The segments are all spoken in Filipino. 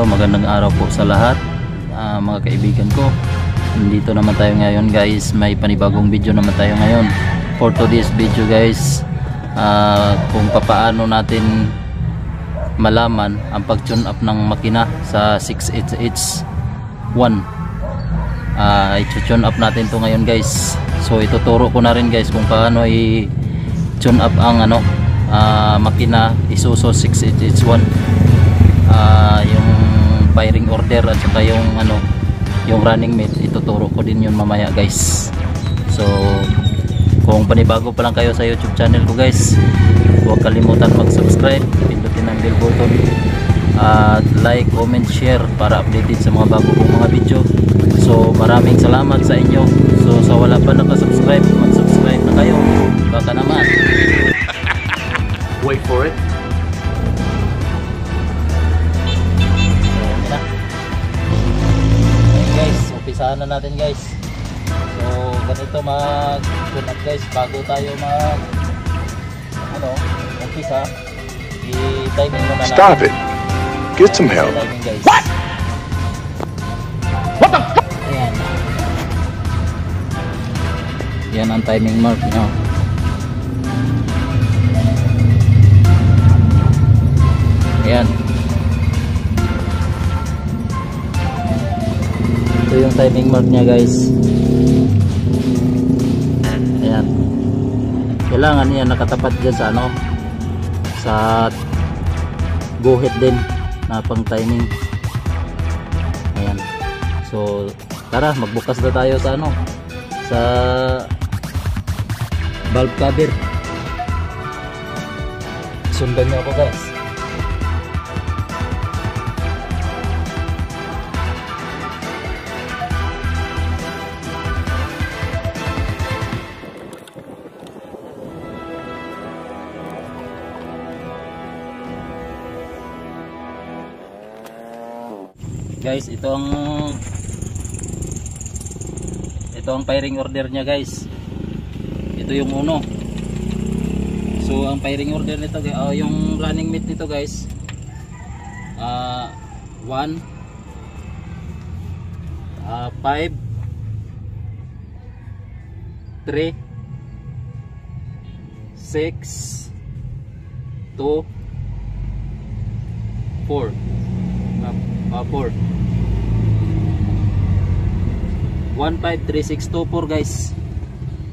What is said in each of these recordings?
Hello, magandang araw po sa lahat, mga kaibigan ko. Nandito naman tayo ngayon guys, may panibagong video naman tayo ngayon. For today's video guys, kung papaano natin malaman ang pag-tune up ng makina sa 688-1. I-tune up natin to ngayon guys. So ituturo ko na rin guys kung paano i-tune up ang makina Isuzu 688-1. Yung firing order at saka yung running mate, ituturo ko din yun mamaya guys. So kung panibago pa lang kayo sa YouTube channel ko guys, huwag kalimutan mag-subscribe, pindutin ang bell button at like, comment, share para updated sa mga bago kong mga video. So maraming salamat sa inyo. So sa wala pa nakasubscribe, mag-subscribe na kayo, baka naman wait for it. Umpisahan na natin guys. So ganito mag-tune up guys, bago tayo umpisa, i-timing muna natin. Stop it. Get some help. What? What the fuck? Ayan. Yan ang timing mark nyo. Ayan. Ito yung timing mark niya guys. Ayan. Kailangan yan nakatapat dyan sa guhit din na pang timing. Ayan. So tara, magbukas na tayo sa valve cover. Sundan niyo ako guys. Guys, ito ang firing order niya guys. Ito yung uno. So ang firing order nito, yung running mate nito guys, 1 5 3 6 2 4 153624 guys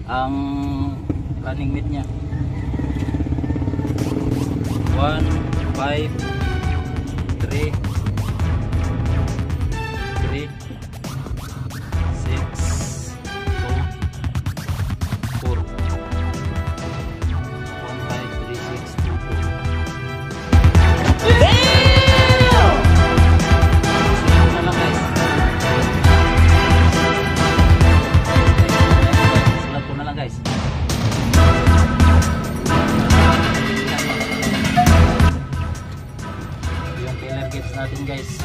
ang running mate nya. 1 5 3 3 6 2 4 153624. Natin guys,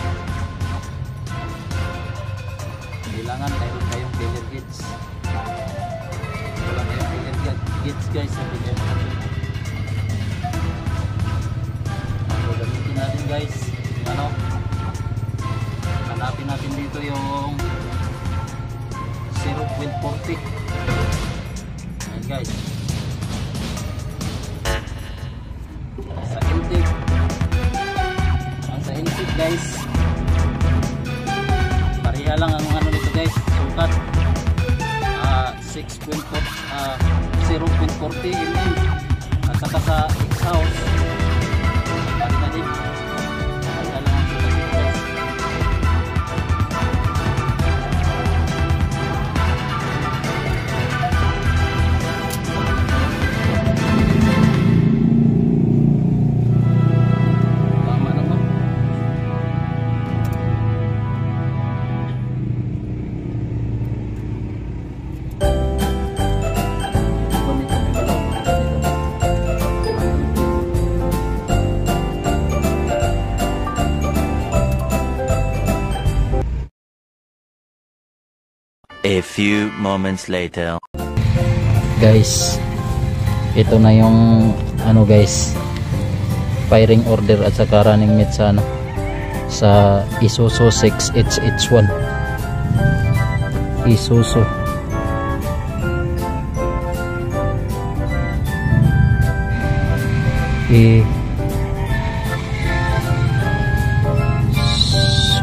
kailangan mayroon kayong filler gauge. Wala kayong filler gauge guys, hindi kayo so gamitin natin guys hanapin natin dito yung 0.40. ayan guys, sa intake guys, pareha lang ang nito guys, sukat 0.40 mm at saka sa exhaust pareha na din, pareha lang ang sukat nito guys. A few moments later. Guys, ito na yung guys, firing order at saka running mate sa sa Isuzu 6HH1. Isuzu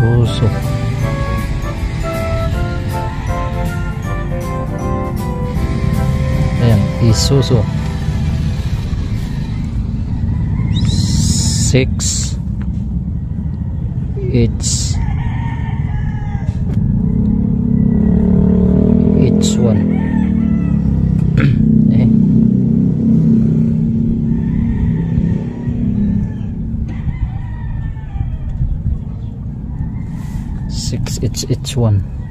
Isuzu ayan, Isuzu 6HH1 eh 6HH1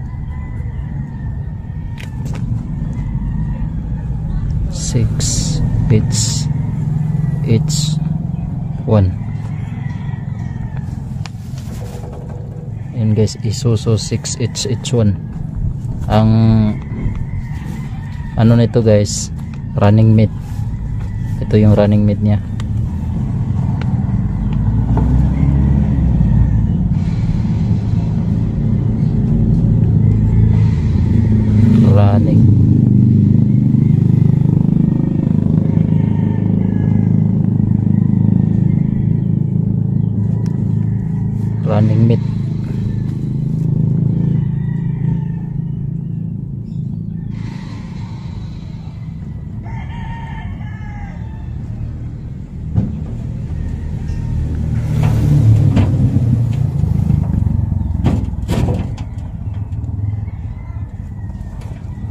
6HH1. Ayan guys, Isuzu 6HH1. Ang ano nito guys, running mate. Ito yung running mate niya. Running mate.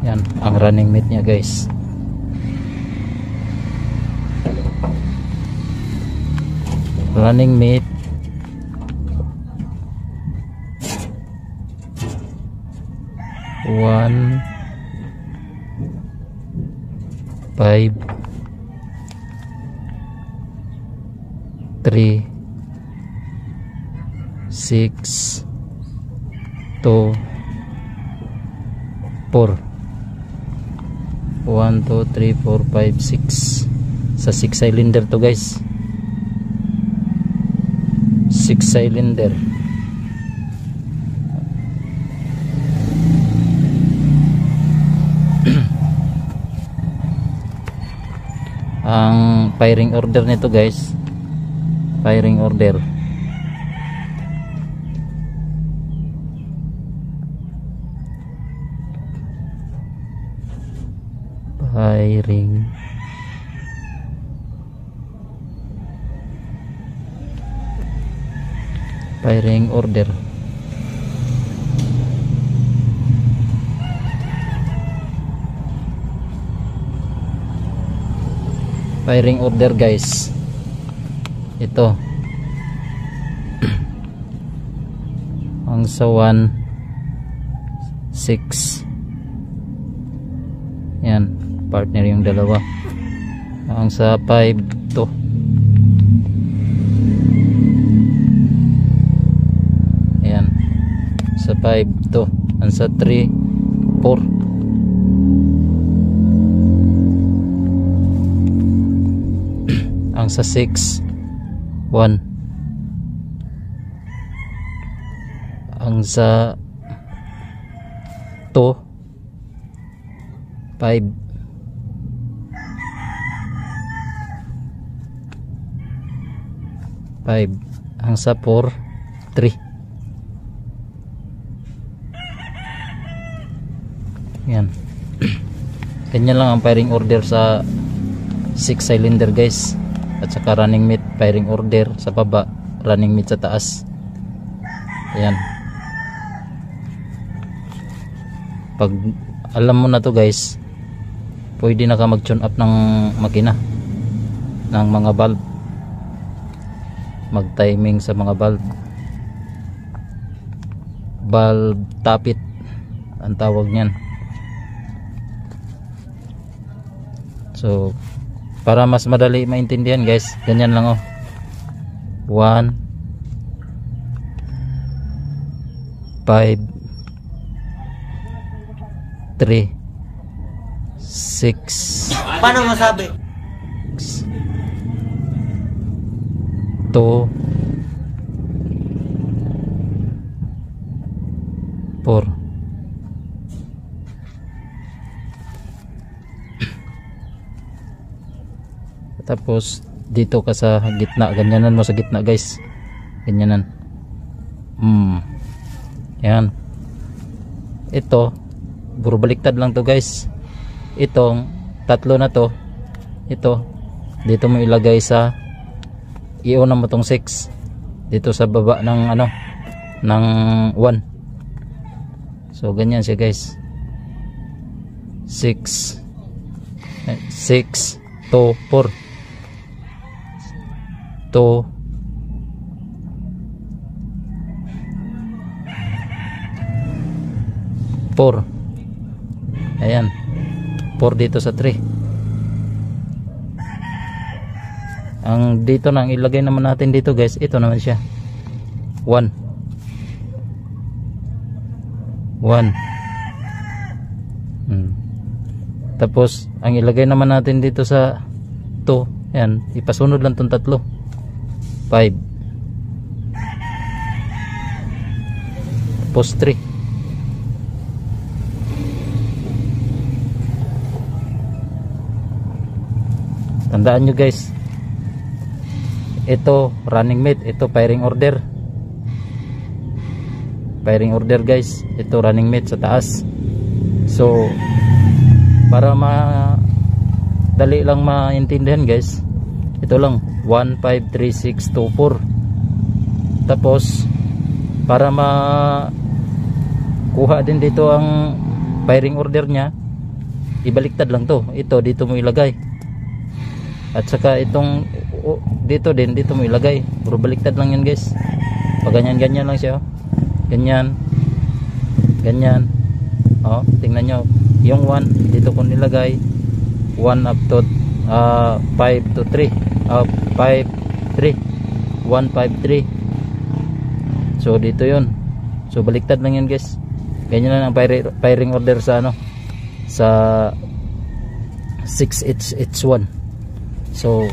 Yan ang running mate niya guys. Running mate 1 5 3 6 2 4 1 2 3 4 5 6 sa 6 cylinder to guys. 6 cylinder. Ang firing order nito guys, firing order firing order firing order guys, ito ang sa 1 6 yan, partner yung dalawa. Ang sa 5 to yan, sa 5 to, ang sa 3 4 ang sa 6 1 ang sa 2 5 5 ang sa 4 3 yan. Ganyan lang ang firing order sa 6 cylinder guys. At saka running mate firing order sa baba, running mate sa taas. Ayan. Pag alam mo na to guys, pwede na ka mag tune up ng makina, ng mga valve, mag timing sa mga valve tapit ang tawag niyan. So para mas madali maintindihan guys, ganyan lang 1 5 3 6 paano masabi? 2 4. Tapos dito ka sa gitna, ganyanan mo sa gitna guys, ganyanan. Yan. Ito puro baliktad lang to guys. Itong tatlo na to, ito dito mo ilagay sa iuna mo tong 6 dito sa baba ng ano, ng 1. So ganyan siya guys. 6 to 4 to 4. Ayan, 4 dito sa 3. Ang dito nang ilagay naman natin dito guys, ito naman siya 1. Tapos ang ilagay naman natin dito sa 2, ayan, ipasunod lang tong tatlo, 5. Tapos 3. Tandaan nyo guys, ito running mate, ito firing order. Firing order guys, ito running mate sa taas. So para dali lang maintindihan guys, ito lang 1, 5, 3, 6, 2, 4. Tapos para kuha din dito ang firing order nya, ibaliktad lang to. Ito dito mo ilagay, at saka itong dito din, dito mo ilagay. Puro baliktad lang yan guys. Pag ganyan lang siya, ganyan, tingnan nyo, yung 1 dito ko nilagay, 1 up to 5 to 3, 5, 3, 1, 5, 3. So dito yun. So baliktad lang yan guys. Ganyan lang ang firing order sa ano, sa 6H1. So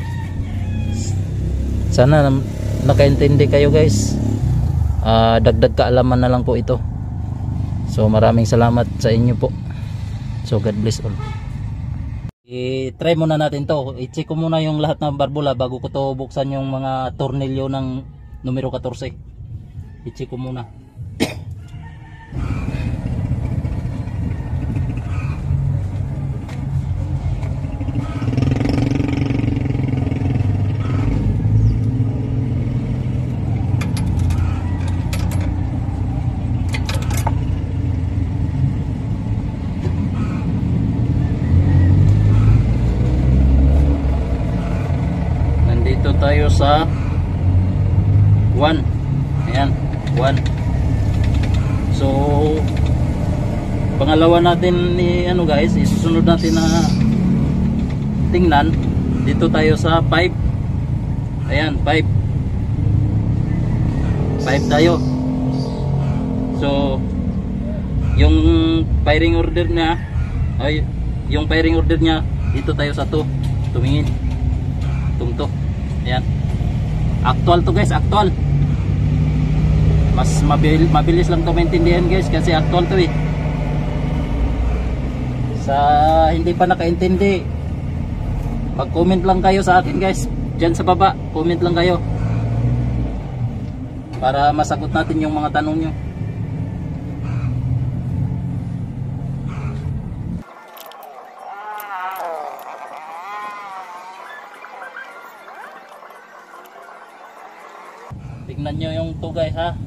sana nakaintindi kayo guys. Dagdag kaalaman na lang po ito. So maraming salamat sa inyo po. So God bless all. I-try muna natin to. I-check ko muna yung lahat ng barbula bago ko to buksan yung mga tornilyo ng numero 14. I-check ko muna. Nandito tayo sa 1. Ayan, 1. So pangalawa natin ni ano guys, isusunod natin na tingnan. Dito tayo sa 5. Ayan, 5 tayo. So yung firing order niya, ay yung firing order niya, dito tayo sa 2. Tumingin. Tumto. Ayan. Actual to guys, actual. Mas mabilis lang to maintindihan guys kasi actual to eh. Sa hindi pa nakaintindi, mag-comment lang kayo sa akin guys. Diyan sa baba, comment lang kayo para masagot natin yung mga tanong nyo. Tingnan nyo yung to guys ha.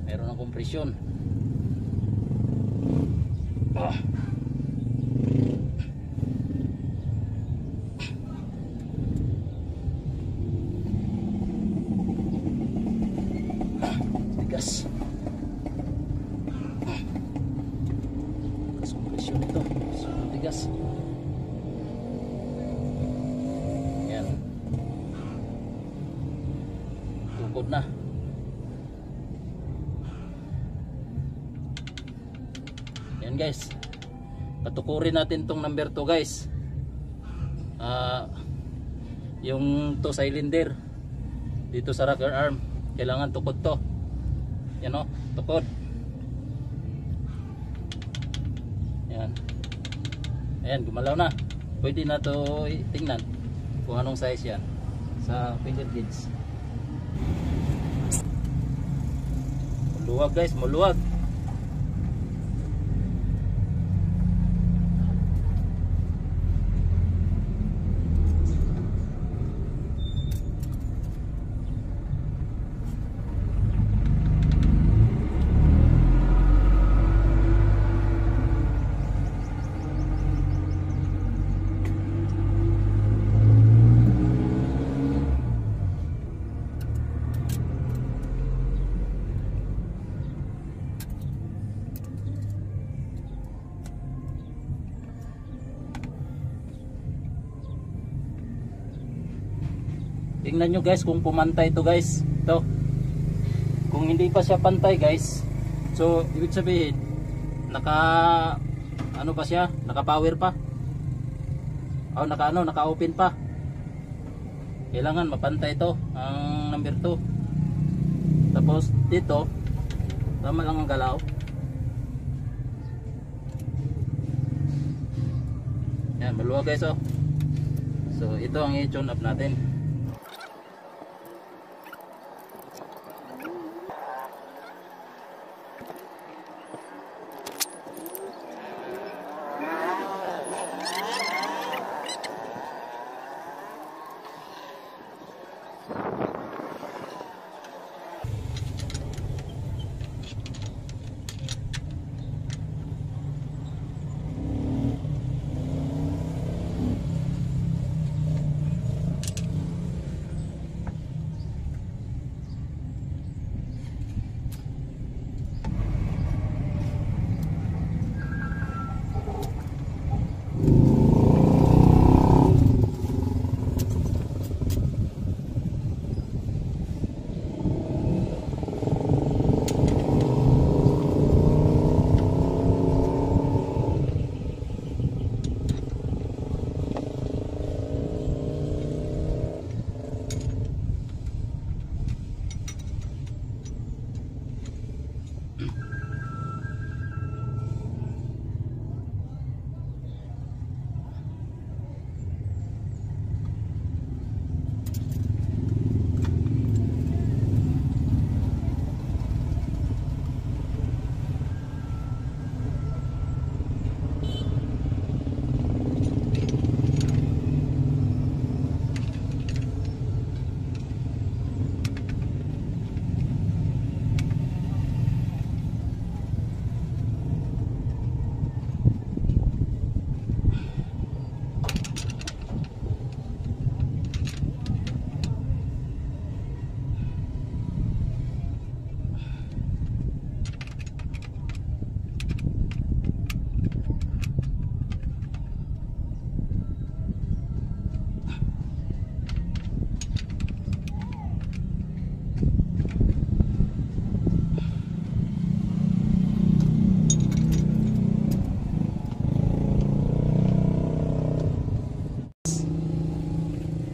Meron ng kompresyon. Tigas. Kompresyon ito. Sobrang tigas. Yan. Tukod na. Yan guys. Patukurin natin tong number 2 guys. Yung 2 cylinder dito sa rocker arm, kailangan tukod to. Yan o, tukod. Yan. Ayan, gumalaw na. Pwede na to tingnan kung anong size yan sa finger gauge. Maluwag guys, maluwag. Tingnan nyo guys kung pumantay to guys. Ito. Kung hindi pa siya pantay guys, so ibig sabihin naka ano pa siya? Naka power pa. O naka open pa. Kailangan mapantay to ang number 2. Tapos dito tama lang ang galaw. Yan, maluwag guys oh. So ito ang i-tune up natin.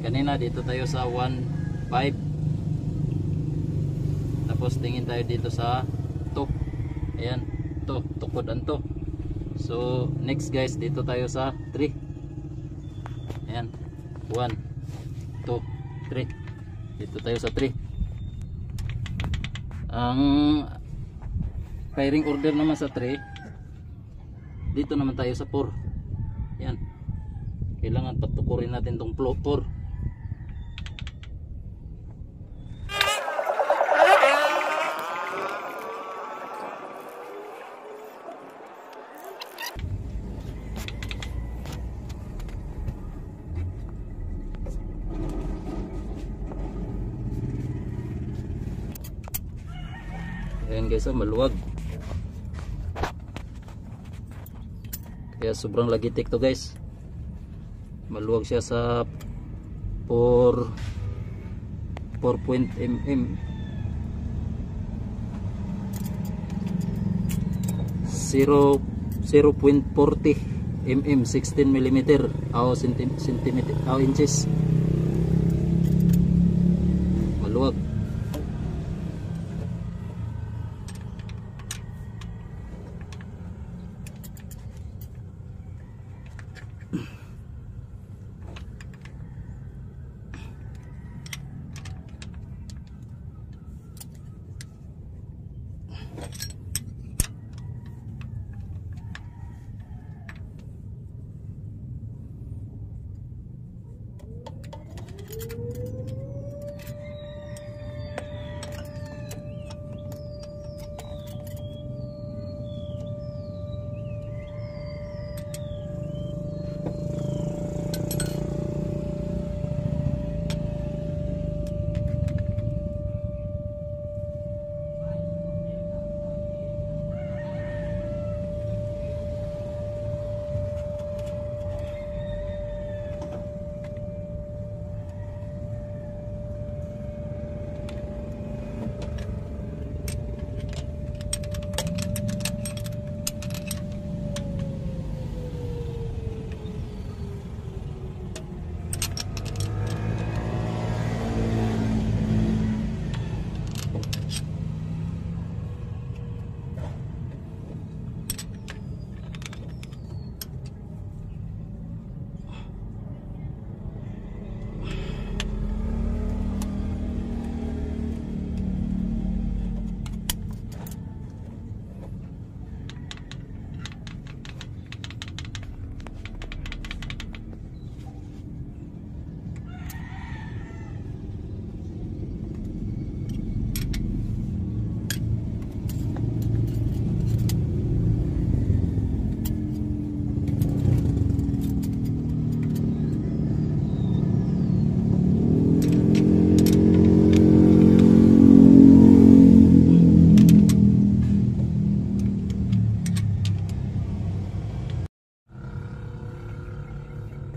Kanina dito tayo sa 1.5. Tapos tingin tayo dito sa 2. Ayan, to, tukod ang to. So next guys, dito tayo sa 3. Ayan, 1, 2, 3. Dito tayo sa 3. Ang firing order naman sa 3. Dito naman tayo sa 4. Ayan, kailangan patukurin natin tong 4. Ayan guys, maluwag. Kaya sobrang lagitik to guys. Maluwag siya sa 4 mm. 0.40 16 mm o centimeter o inches. Maluwag.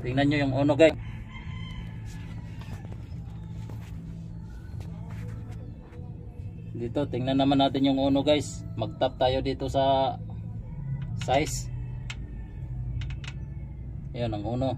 Tingnan nyo yung uno guys. Dito tingnan naman natin yung uno guys. Mag tap tayo dito sa size. Ayan ang uno.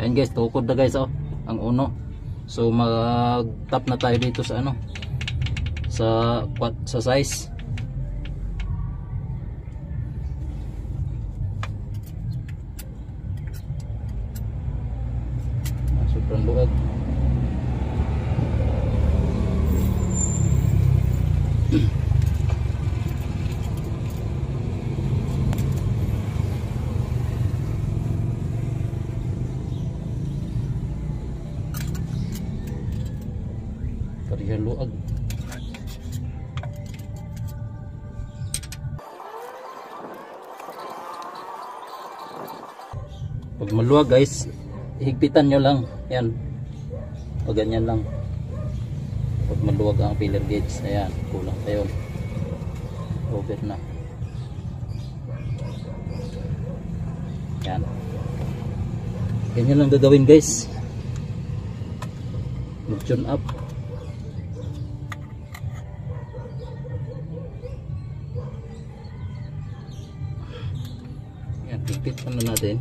Ayan guys, tukod na guys, oh, ang uno. So mag tap na tayo dito sa ano, sa size. Sobrang luwag. Karihan luag. Pag maluwag guys, higpitan nyo lang. Yan. O ganyan lang. Pag maluwag ang filler gauge, ayan, kulang tayo. Over na. Yan. Ganyan lang gagawin guys. Mag-tune up. Yan, higpit pa na natin.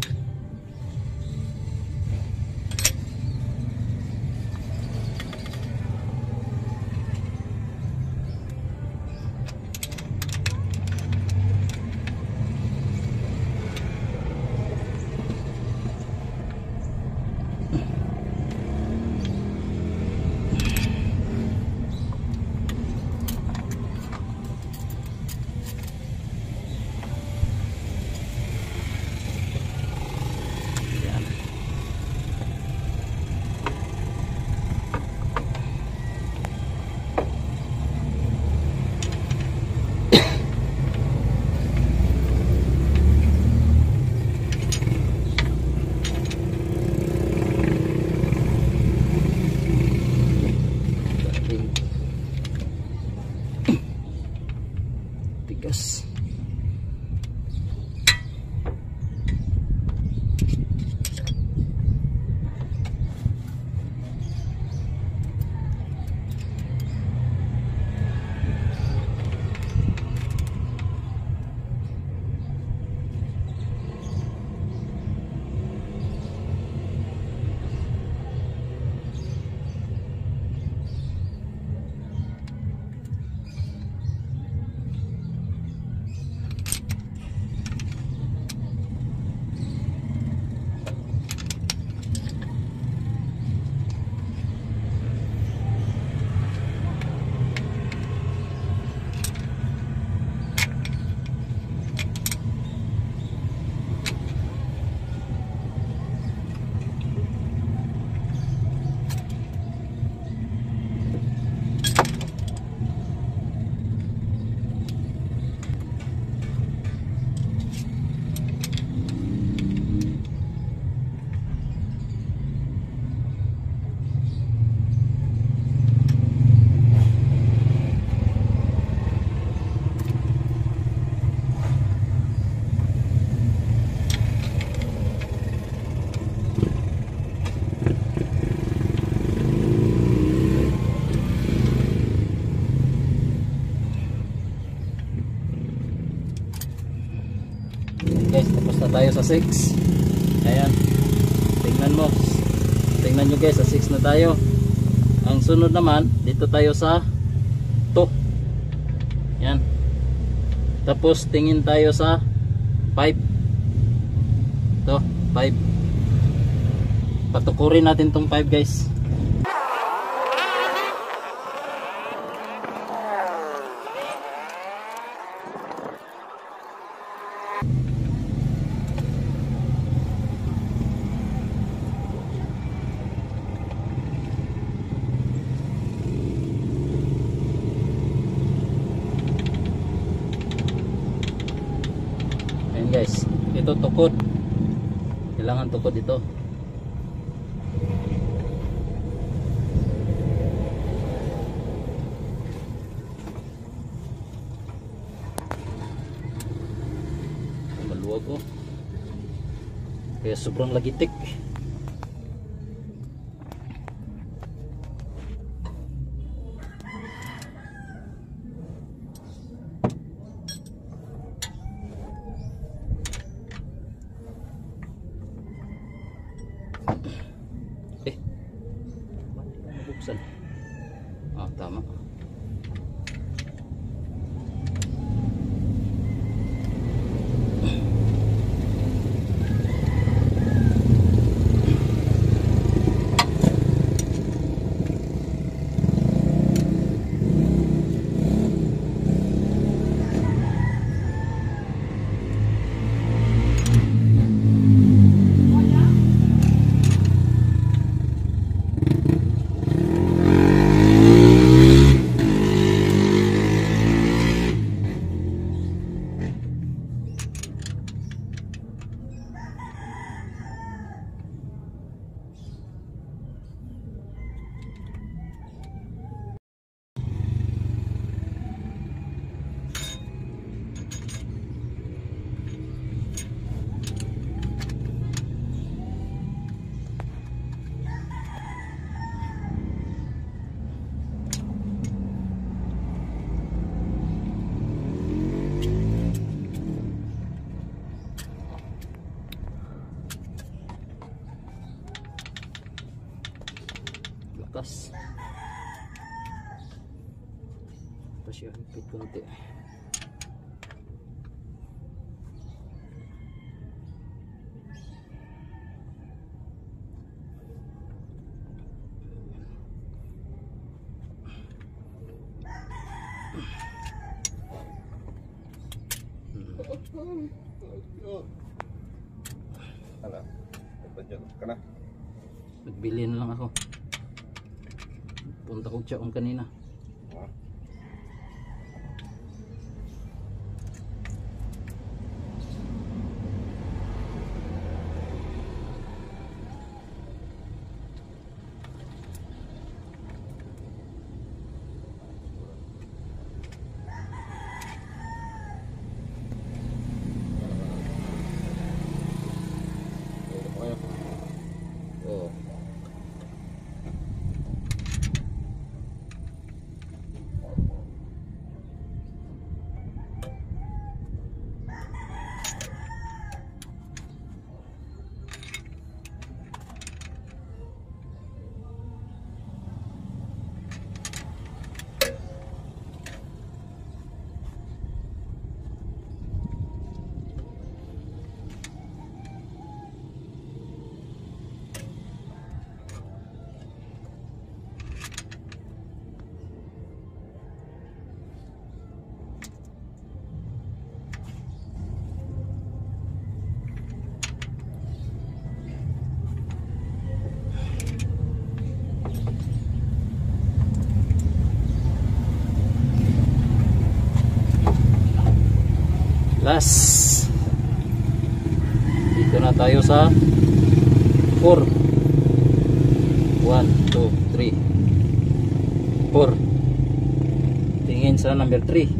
sa 6. Ayan. Tingnan mo. Tingnan nyo guys, sa 6 na tayo. Ang sunod naman, dito tayo sa 2. Yan. Tapos tingin tayo sa 5. Ito, 5. Patukurin natin tong 5 guys. Guys, ito tukod, kailangan tukod ito. Maluwag ko kaya sobrang lagitik. Buksan. Ah, tama. Lakas. Tapos yung higpit konti. Ala, nagpadyan ka na. Nagbili na lang ako. Punta ko siya kanina. Oh. Last. Dito na tayo sa 4. 1, 2, 3. 4. Tingin sa number 3.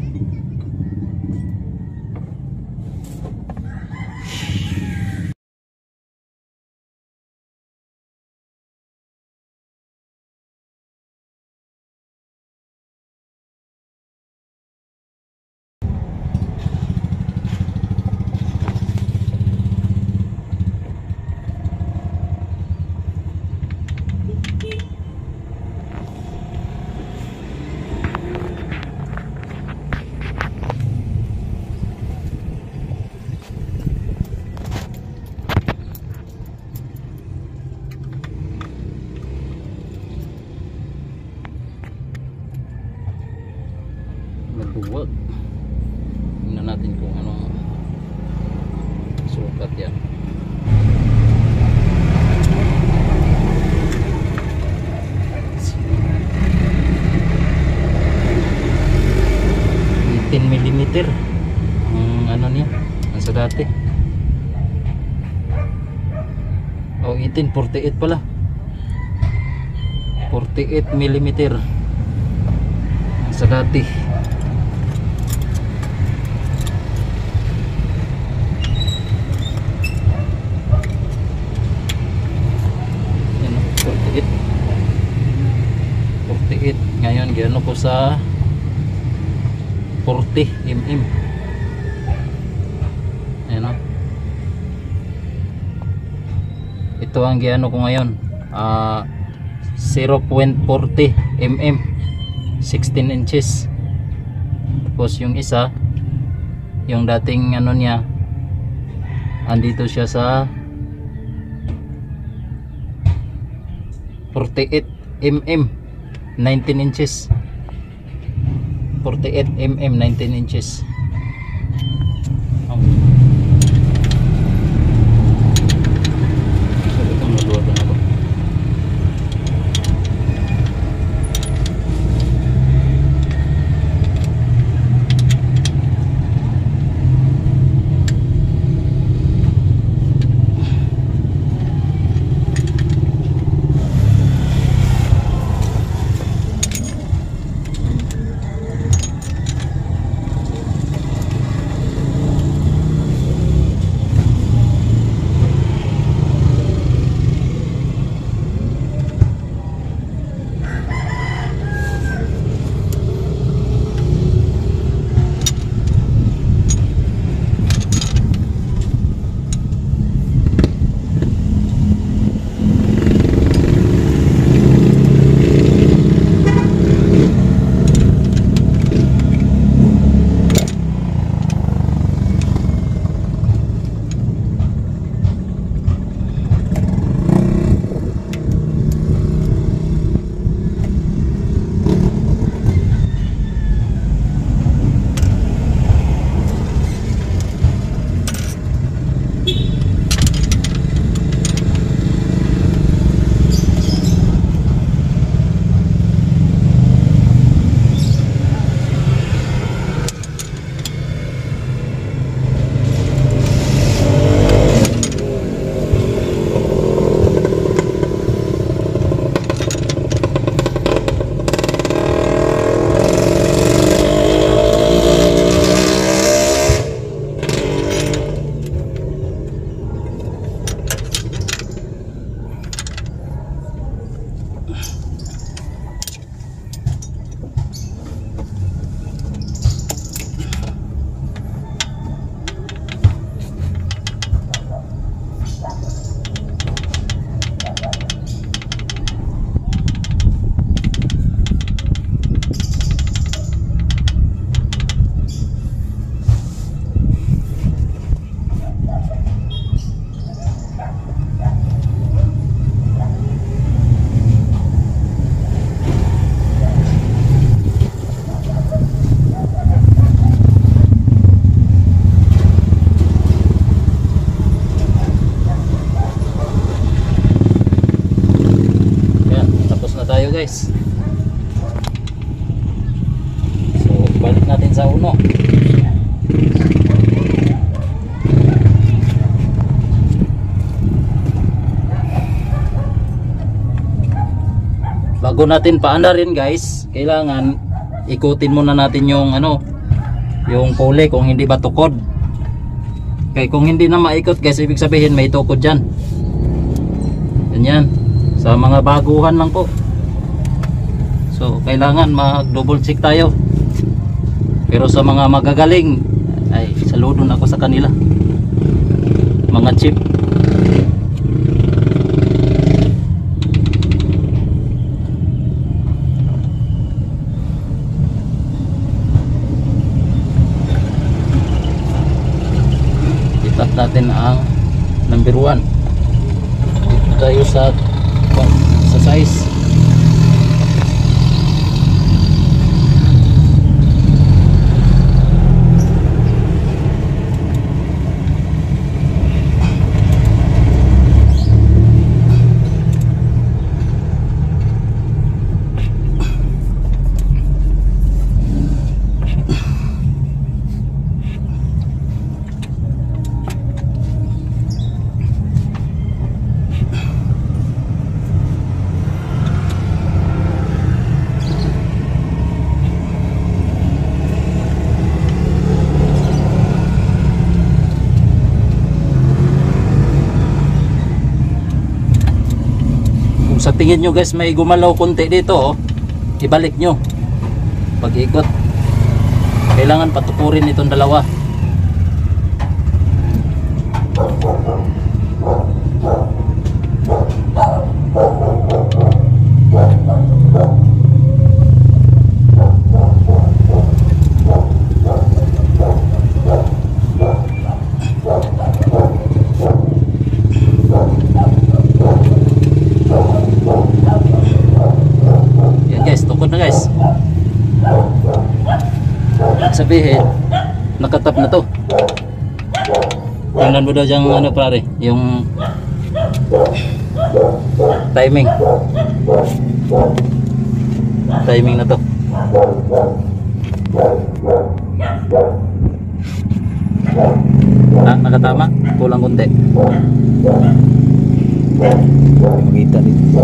Oh, 1848 pala. 48 millimeter sa dati. Yan, 48. 48. Ngayon gano ko sa 40 mm. Ayan o. Ito ang giano ko ngayon. 0.40 mm, 16 inches. Tapos yung isa, yung dating ano niya, andito siya sa 48 mm, 19 inches. 48 mm, 19 inches. Guys, so balik natin sa uno. Bago natin paandarin guys, kailangan ikutin muna natin yung ano, yung pole kung hindi ba tukod. Kaya kung hindi na maikot guys, ibig sabihin may tukod dyan. Ganyan, sa mga baguhan lang po. So kailangan mag-double check tayo. Pero sa mga magagaling, ay saludo na ako sa kanila. Mga chip. Itat natin ang number 1. Dito tayo sa size. sa tingin nyo guys may gumalaw konti dito, ibalik nyo pag ikot. Kailangan patukurin itong dalawa. Guys, sabihin nakatap na to. Tingnan mo daw dyan ano pare, yung timing na to. Nakatama, kulang konti. Makita dito.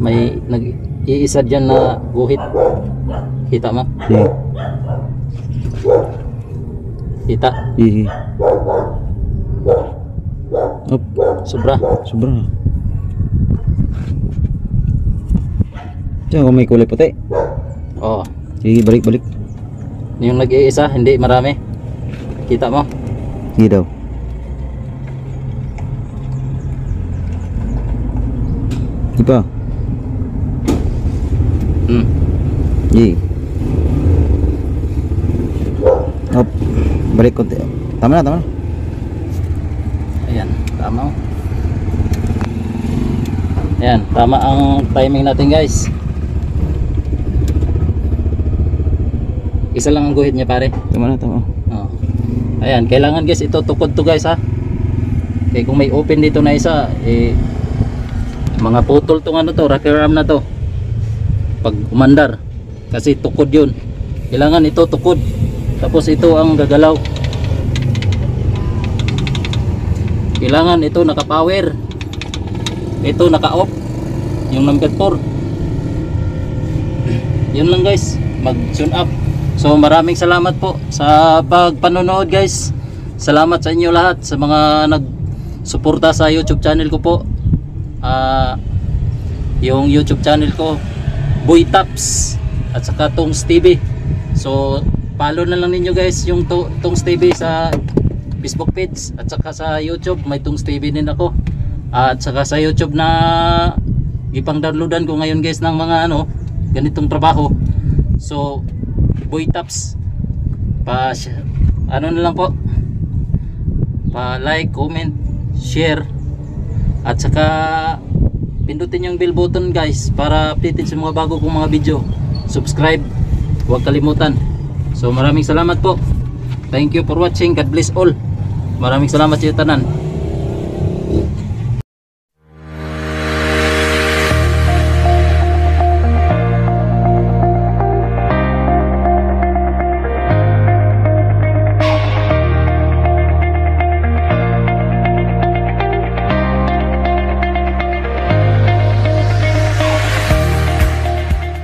May nag-iisa dyan na guhit. Kita mo? Kita? Up. Sobra. Diyan kung may kulay puti. Oo. Sige, balik. Yung nag-iisa, hindi marami. Kita mo? Sige daw. Di pa. Sige. Up. Balik konti. Tama na. Ayan, tama. Ayan, tama ang timing natin guys. Isa lang ang guhit niya pare. Tama na. Oh. Ayan, kailangan guys ito tukod to guys ha. Kaya kung may open dito na isa, mga putol tong ano to, rocker arm na to. Pag umandar, kasi tukod yun. Kailangan ito tukod. Tapos ito ang gagalaw. Kailangan ito naka-power. Ito naka-off. Yung number 4. Yun lang guys, mag-tune up. So maraming salamat po sa pagpanonood guys. Salamat sa inyo lahat, sa mga nagsuporta sa YouTube channel ko po. Yung YouTube channel ko Boy Taps at saka Tongs TV. So follow na lang ninyo guys yung Tongs TV sa Facebook page at saka sa YouTube may Tongs TV din ako. At saka sa YouTube na ipang downloadan ko ngayon guys ng mga ganitong trabaho. So Boy Taps, ano na lang po, pa like, comment, share, at saka pindutin yung bell button guys para updated sa mga bago kong mga video. Subscribe, huwag kalimutan. So maraming salamat po. Thank you for watching. God bless all. Maraming salamat sa iyo tanan.